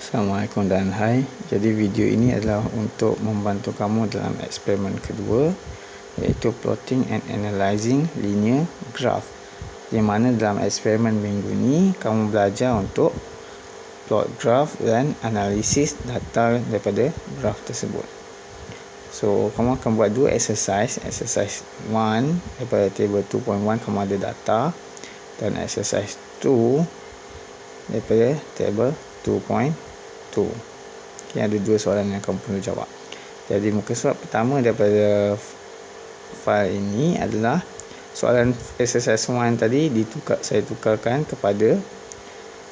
Assalamualaikum dan hai. Jadi video ini adalah untuk membantu kamu dalam eksperimen kedua, iaitu plotting and analyzing linear graph. Di mana dalam eksperimen minggu ni kamu belajar untuk plot graph dan analisis data daripada graph tersebut. So kamu akan buat dua exercise. Exercise 1 daripada table 2.1 kamu ada data, dan exercise 2 daripada table 2.2. Okay, ada dua soalan yang kamu perlu jawab. Jadi muka surat pertama daripada file ini adalah soalan exercise 1 tadi saya tukarkan kepada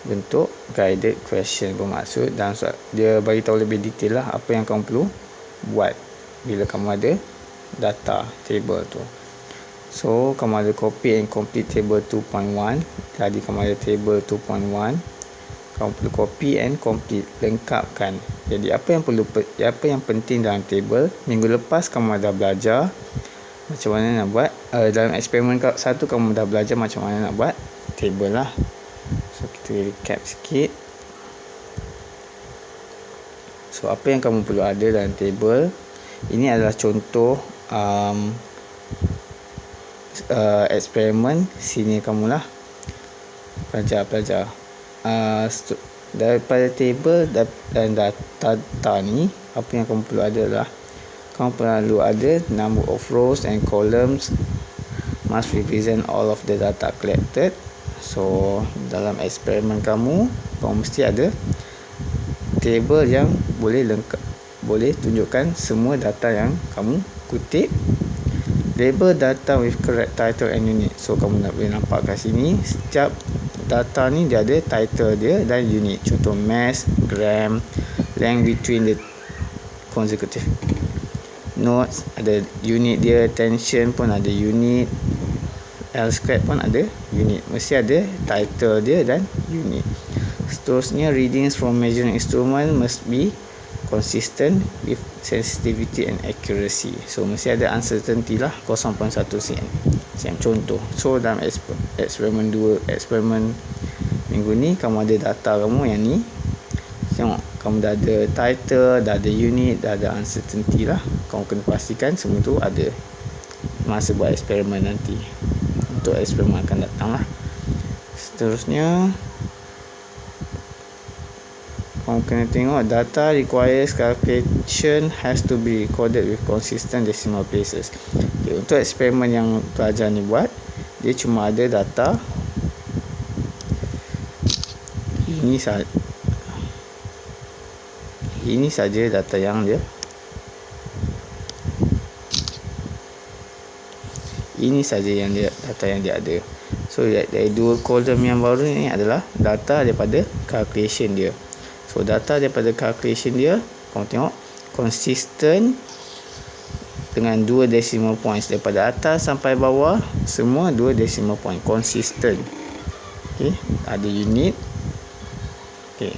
bentuk guided question, bermaksud dan dia bagi tahu lebih detail lah apa yang kamu perlu buat bila kamu ada data table tu. So kamu ada copy and complete table 2.1. Jadi kamu ada table 2.1, kamu perlu copy and complete, lengkapkan. Jadi apa yang penting dalam table, minggu lepas kamu dah belajar macam mana nak buat dalam eksperimen satu, kamu dah belajar macam mana nak buat table lah. So kita recap sikit. So apa yang kamu perlu ada dalam table ini adalah contoh eksperimen senior kamu lah, pelajar-pelajar. Daripada table dan data ni, apa yang kamu perlu ada adalah kamu perlu ada number of rows and columns must represent all of the data collected. So dalam eksperimen kamu mesti ada table yang boleh tunjukkan semua data yang kamu kutip. Label data with correct title and unit. So kamu nak boleh nampak kat sini, setiap data ni dia ada title dia dan unit. Contoh mass, gram, length between the consecutive notes ada unit dia, tension pun ada unit, L squared pun ada unit. Mesti ada title dia dan unit. Seterusnya, readings from measuring instrument must be consistent with sensitivity and accuracy. So mesti ada uncertainty lah, 0.1 cm contoh. So dalam eksperimen 2, eksperimen minggu ni, kamu ada data kamu yang ni. Tengok, kamu dah ada title, dah ada unit, dah ada uncertainty lah. Kamu kena pastikan semua tu ada masa buat eksperimen nanti, untuk eksperimen akan datang lah. Seterusnya, kamu kena tengok data requires calculation has to be recorded with consistent decimal places. Okay, untuk eksperimen yang pelajar ni buat, dia cuma ada data ini saja data yang dia data yang dia ada. So dari dua kolom yang baru ni adalah data daripada calculation dia. So data daripada calculation dia, kamu tengok konsisten dengan 2 decimal points, daripada atas sampai bawah semua 2 decimal point, konsisten. Okey, ada unit. Okey,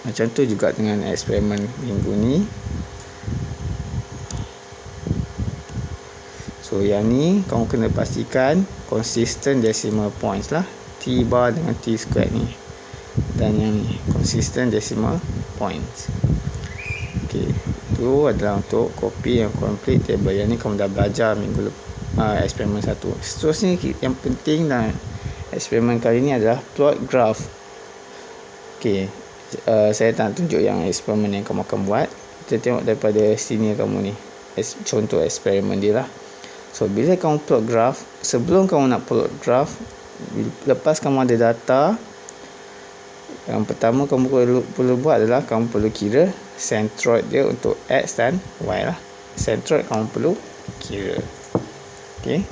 macam tu juga dengan eksperimen minggu ni. So yang ni kamu kena pastikan konsisten decimal points lah, T bar dengan T squared ni, dan yang ni consistent decimal points. Okey, itu adalah untuk copy yang complete table. Yang ni kamu dah belajar minggu eksperimen 1. Seterusnya, yang penting dalam eksperimen kali ni adalah plot graph. Okey, saya tak tunjuk yang eksperimen yang kamu akan buat. Kita tengok daripada senior kamu ni, contoh eksperimen dia lah. So bila kamu plot graph, sebelum kamu nak plot graph, lepas kamu ada data, yang pertama kamu perlu buat adalah kamu perlu kira centroid dia untuk X dan Y lah. Centroid kamu perlu kira. Okey,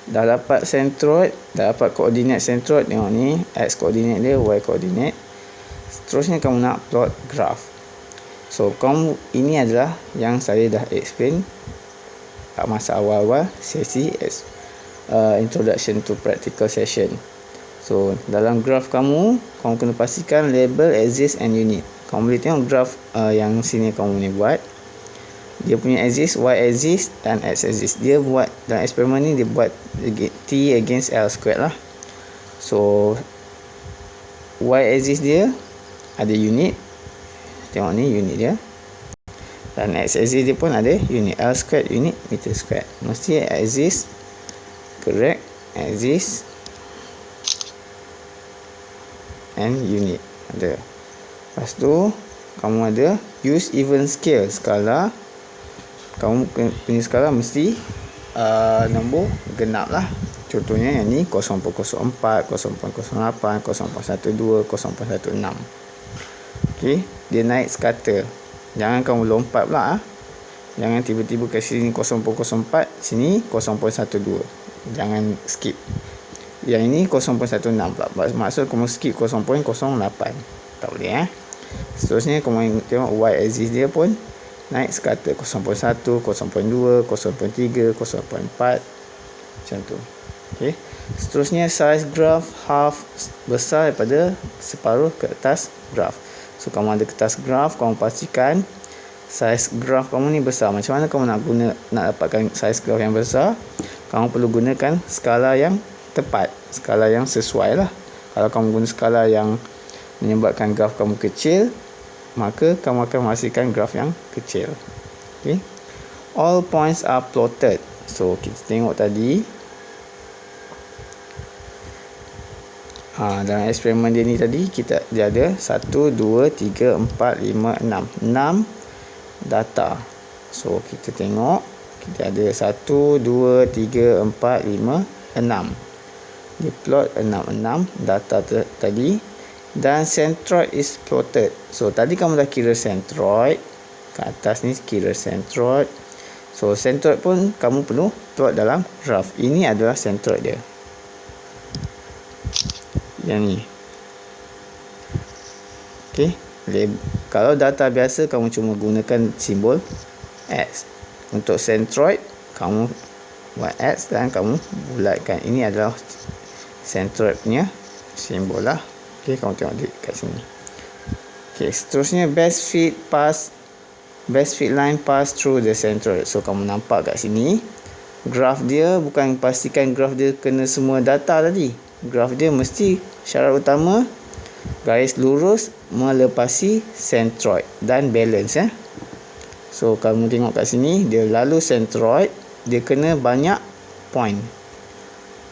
dah dapat centroid, dah dapat koordinat centroid. Tengok ni, X koordinat dia, Y koordinat. Seterusnya kamu nak plot graph. So ini adalah yang saya dah explain kat masa awal-awal sesi introduction to practical session. So dalam graph kamu kena pastikan label, axis and unit. Kamu boleh tengok graph yang sini kamu ni buat. Dia punya axis, y axis dan x axis. Dia buat dalam eksperimen ni, dia buat T against L squared lah. So y axis dia ada unit. Tengok ni unit dia. Dan x-axis dia pun ada unit. L squared unit meter squared. Mesti axis correct, axis and unit ada. Lepas tu kamu ada use even scale. Skala kamu punya skala mesti nombor genap lah. Contohnya yang ni 0.04, 0.08, 0.12, 0.16. Okey, dia naik sekata. Jangan kamu lompat pula. Jangan tiba-tiba ke sini 0.04, sini 0.12. Jangan skip. Yang ini 0.16 pula. Maksud kamu skip 0.08. Tak boleh Seterusnya kamu tengok y axis dia pun naik sekata 0.1, 0.2, 0.3, 0.4 macam tu. Okey. Seterusnya size graph half besar daripada separuh kertas graph. So kamu ada kertas graph, kamu pastikan size graph kamu ni besar. Macam mana kamu nak dapatkan size graph yang besar? Kamu perlu gunakan skala yang tepat, skala yang sesuai lah. Kalau kamu guna skala yang menyebabkan graf kamu kecil, maka kamu akan menghasilkan graf yang kecil. Okay. All points are plotted. So kita tengok tadi dalam eksperimen dia ni tadi dia ada 1, 2, 3, 4, 5, 6 data. So kita tengok kita ada 1, 2, 3, 4, 5, 6. Dia plot 6 data tadi. Dan centroid is plotted. So tadi kamu dah kira centroid. Kat atas ni kira centroid. So centroid pun kamu perlu plot dalam graph. Ini adalah centroid dia. Yang ni. Okey. Kalau data biasa kamu cuma gunakan simbol X. Untuk centroid kamu buat X dan kamu bulatkan. Ini adalah centroid punya simbol lah. Okey, kamu tengok kat sini. Okey, seterusnya best fit line pass through the centroid. So kamu nampak kat sini graf dia, bukan pastikan graf dia kena semua data tadi. Graf dia mesti syarat utama garis lurus melepasi centroid dan balance So kamu tengok kat sini dia lalu centroid, dia kena banyak point.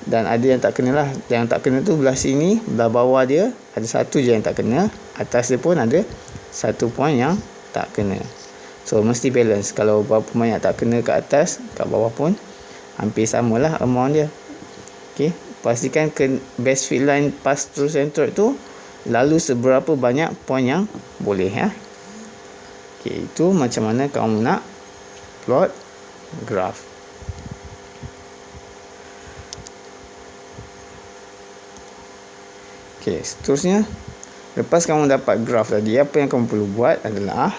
Dan ada yang tak kena lah. Yang tak kena tu belah sini, belah bawah dia ada satu je yang tak kena. Atas dia pun ada satu point yang tak kena. So mesti balance. Kalau berapa banyak tak kena kat atas, kat bawah pun hampir samalah amount dia. Okey, pastikan best fit line pass through centroid tu lalu seberapa banyak point yang boleh Okey, itu macam mana kamu nak plot graph. Okey, seterusnya lepas kamu dapat graf tadi, apa yang kamu perlu buat adalah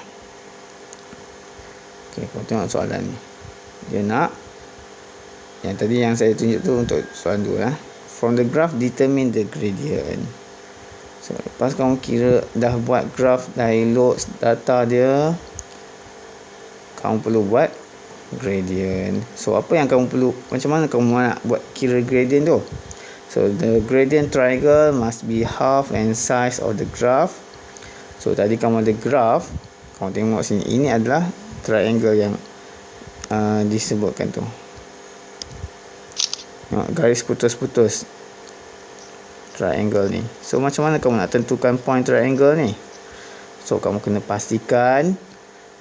kamu tengok soalan ni. Dia nak yang tadi yang saya tunjuk tu untuk soalan 2 From the graph determine the gradient. So lepas kamu kira dah buat graf, dah elok data dia, kamu perlu buat gradient. So apa yang kamu perlu, macam mana kamu nak buat kira gradient tu? So the gradient triangle must be half and size of the graph. So tadi kamu ada graph, kamu tengok sini, ini adalah triangle yang disebutkan tu. Tengok garis putus-putus triangle ni. So macam mana kamu nak tentukan point triangle ni? So kamu kena pastikan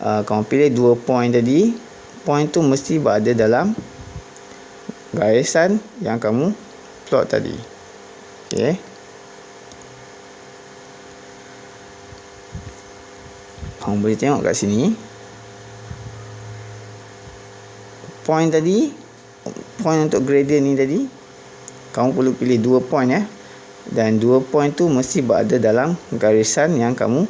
kamu pilih 2 point tadi. Point tu mesti berada dalam garisan yang kamu plot tadi. Okey. Kamu boleh tengok kat sini. Point tadi, point untuk gradient ni tadi, kamu perlu pilih 2 point Dan 2 point tu mesti berada dalam garisan yang kamu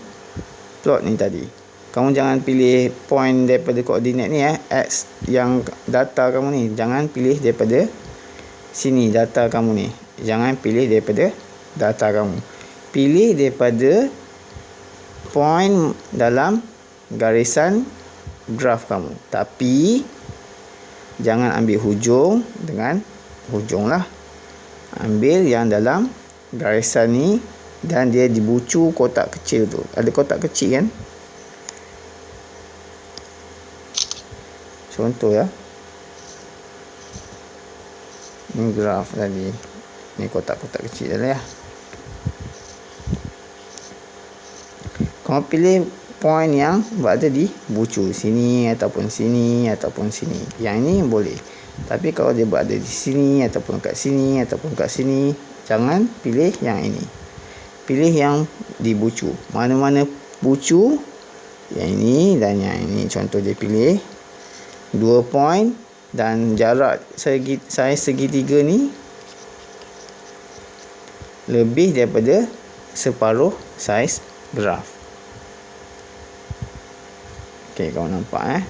plot ni tadi. Kamu jangan pilih point daripada koordinat ni X yang data kamu ni. Jangan pilih daripada sini data kamu ni. Jangan pilih daripada data kamu. Pilih daripada point dalam garisan graf kamu. Tapi jangan ambil hujung dengan hujung lah. Ambil yang dalam garisan ni dan dia dibucu kotak kecil tu. Ada kotak kecil kan? Contoh ya. Ni graf tadi. Ni kotak-kotak kecil dah ya. Kamu pilih point yang berada di bucu. Sini ataupun sini ataupun sini. Yang ini boleh. Tapi kalau dia berada di sini ataupun kat sini ataupun kat sini, jangan pilih yang ini. Pilih yang di bucu. Mana-mana bucu, yang ini dan yang ini. Contoh dia pilih 2 point dan jarak saiz segitiga ni lebih daripada separuh saiz graf. Okey, kau nampak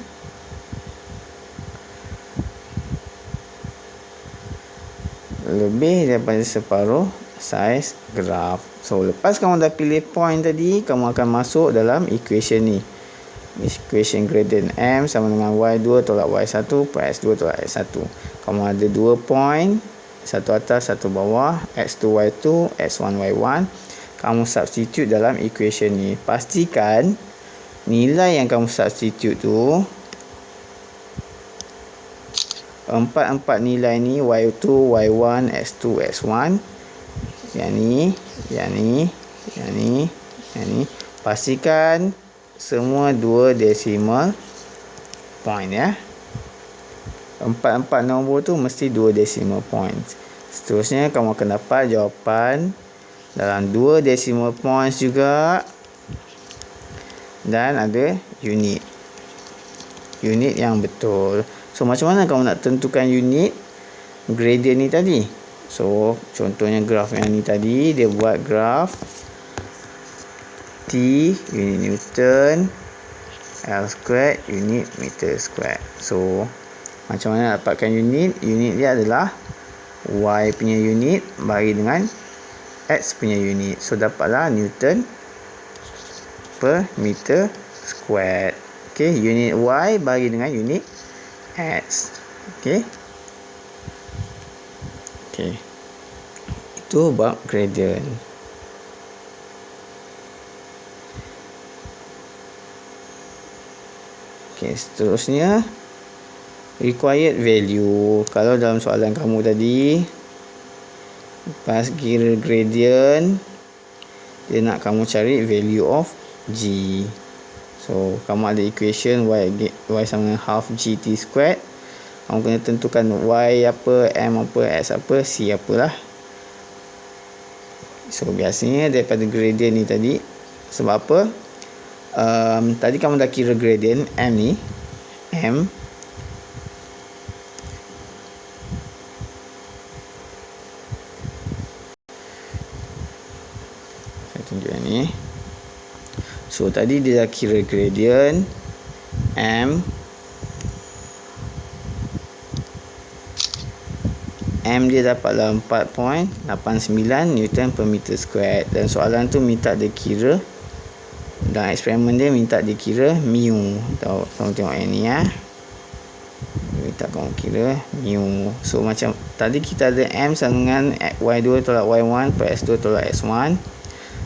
lebih daripada separuh saiz graf. So lepas kamu dah pilih point tadi, kamu akan masuk dalam equation ni. Equation gradient M sama dengan Y2 tolak Y1 per X2 tolak X1. Kamu ada 2 point, satu atas satu bawah, X2 Y2 X1 Y1. Kamu substitute dalam equation ni. Pastikan nilai yang kamu substitute tu, empat nilai ni, Y2 Y1 X2 X1, yang ni, pastikan semua 2 decimal point ya. Empat nombor tu mesti 2 decimal points. Seterusnya kamu akan dapat jawapan dalam 2 decimal points juga, dan ada unit yang betul. So macam mana kamu nak tentukan unit gradient ni tadi? So contohnya graf yang ni tadi, dia buat graf T unit Newton, L squared unit meter squared. So macam mana dapatkan unit? Unit dia adalah Y punya unit bagi dengan X punya unit. So dapatlah Newton per meter squared. Okey, unit Y bagi dengan unit X. Okey. Itu bab gradient. Okey, seterusnya required value. Kalau dalam soalan kamu tadi, lepas kira gradient, dia nak kamu cari value of G. So kamu ada equation y sama dengan half GT squared. Kamu kena tentukan Y apa, M apa, X apa, C apalah. So biasanya daripada gradient ni tadi, sebab apa? Tadi kamu dah kira gradient M ni, M saya tunjuk yang ni. So tadi dia dah kira gradient M dia dapatlah 4.89 Newton per meter square. Dan soalan tu minta dia kira, dalam eksperimen dia minta dia kira mu. Kamu tengok yang ni ya. Minta kamu kira mu. So macam tadi kita ada M sama dengan Y2 tolak Y1 per X2 tolak X1.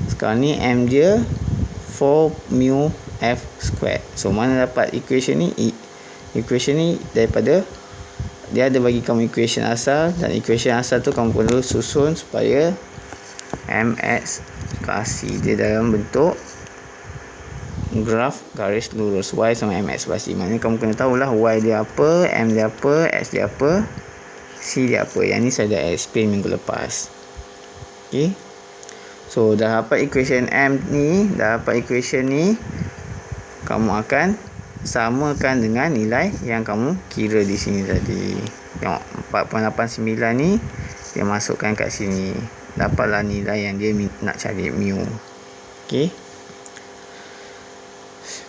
Sekarang ni M dia 4 mu F squared. So mana dapat equation ni? Equation ni daripada, dia ada bagi kamu equation asal, dan equation asal tu kamu perlu susun supaya MX kasih dia dalam bentuk graf garis lurus. Y sama MX basi. Maknanya kamu kena tahulah Y dia apa, M dia apa, X dia apa, C dia apa. Yang ni saya dah explain minggu lepas. Okay. So dah dapat equation M ni, dah dapat equation ni, kamu akan samakan dengan nilai yang kamu kira di sini tadi. Tengok 4.89 ni dia masukkan kat sini. Dapatlah nilai yang dia nak cari, mu. Okey.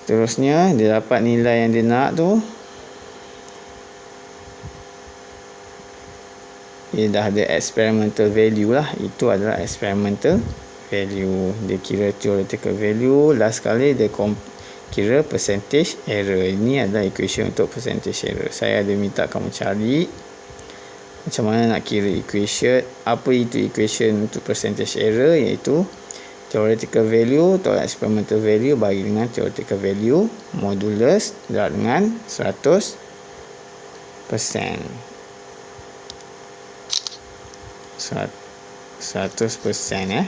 Terusnya dia dapat nilai yang dia nak tu. Dia dah ada experimental value lah. Itu adalah experimental value. Dia kira theoretical value. Last kali dia kira percentage error. Ini adalah equation untuk percentage error. Saya ada minta kamu cari macam mana nak kira equation. Apa itu equation untuk percentage error? Iaitu theoretical value atau experimental value bagi dengan theoretical value, modulus adalah dengan 100%. 100% ya.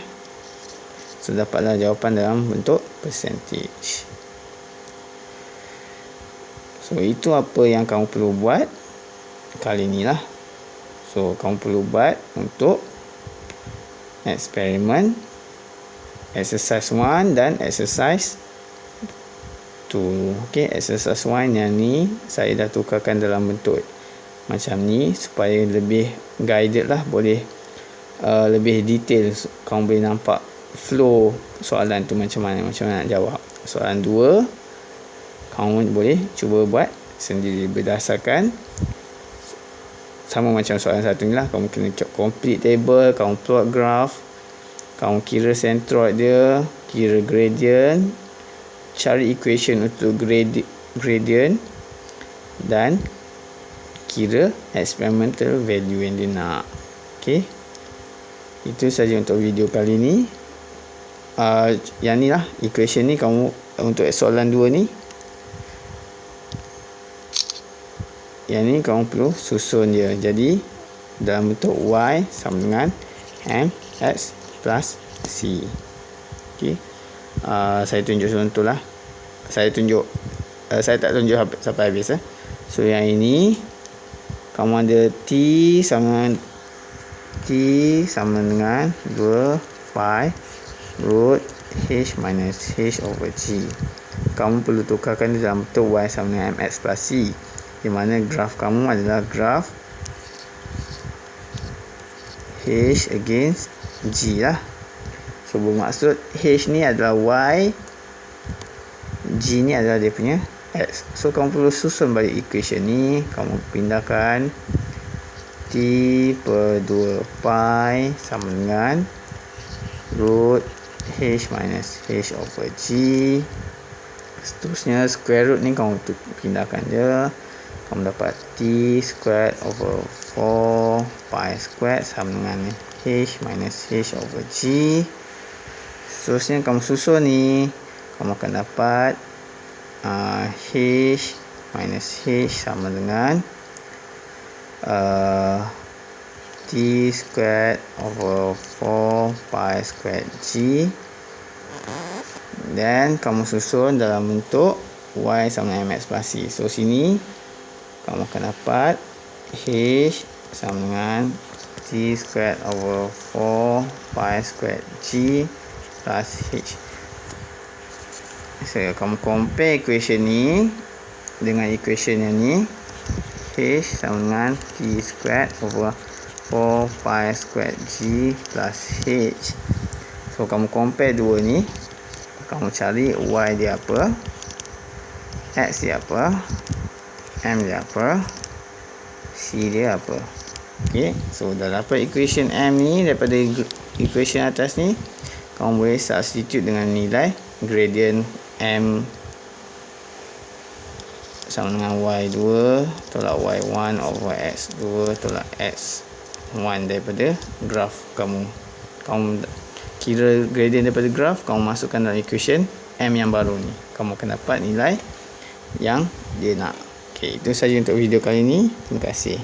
So dapatlah jawapan dalam bentuk percentage. So itu apa yang kamu perlu buat kali ni lah. So kamu perlu buat untuk eksperimen exercise 1 dan exercise 2. Okey, exercise 1 yang ni saya dah tukarkan dalam bentuk macam ni supaya lebih guided lah, boleh lebih detail. Kamu boleh nampak flow soalan tu macam mana nak jawab. Soalan 2 kamu boleh cuba buat sendiri berdasarkan sama macam soalan 1 ni lah. Kamu kena complete table, kamu plot graph, kamu kira centroid dia, kira gradient, cari equation untuk gradient dan kira experimental value yang dia nak. Okey, itu saja untuk video kali ni. Yang ni lah equation ni, kamu untuk soalan 2 ni, yang ni kamu perlu susun dia. Jadi dalam bentuk Y sama dengan mx plus c. Okey, saya tunjuk contoh lah. Saya tak tunjuk sampai habis. So yang ini kamu ada T sama dengan 2 pi root H minus H over G. Kamu perlu tukarkan dalam bentuk Y sama dengan mx plus c, di mana graf kamu adalah graf H against G lah. So bermaksud H ni adalah Y, G ni adalah dia punya X. So kamu perlu susun balik equation ni. Kamu pindahkan T per 2 pi sama dengan root H minus H over G. Seterusnya square root ni kamu pindahkan je. Kamu dapat T squared over 4 pi squared sama dengan H minus H over G. Seterusnya kamu susun ni, kamu akan dapat H minus H sama dengan T squared over 4 pi squared G. Dan kamu susun dalam bentuk Y sama dengan mx plus c. So sini kamu akan dapat H sama dengan T squared over 4 pi squared G plus H. So kamu compare equation ni dengan equation yang ni. H sama dengan T squared over 4 pi squared G plus H. So kamu compare dua ni. Kamu cari Y dia apa, X dia apa, M dia apa, C dia apa. Okay, so dah dapat equation M ni daripada equation atas ni. Kamu boleh substitute dengan nilai gradient M sama dengan Y2 tolak Y1 over X2 tolak X1 daripada graf kamu. Kamu kira gradient daripada graf, kamu masukkan dalam equation M yang baru ni. Kamu akan dapat nilai yang dia nak. Okay, itu saja untuk video kali ini. Terima kasih.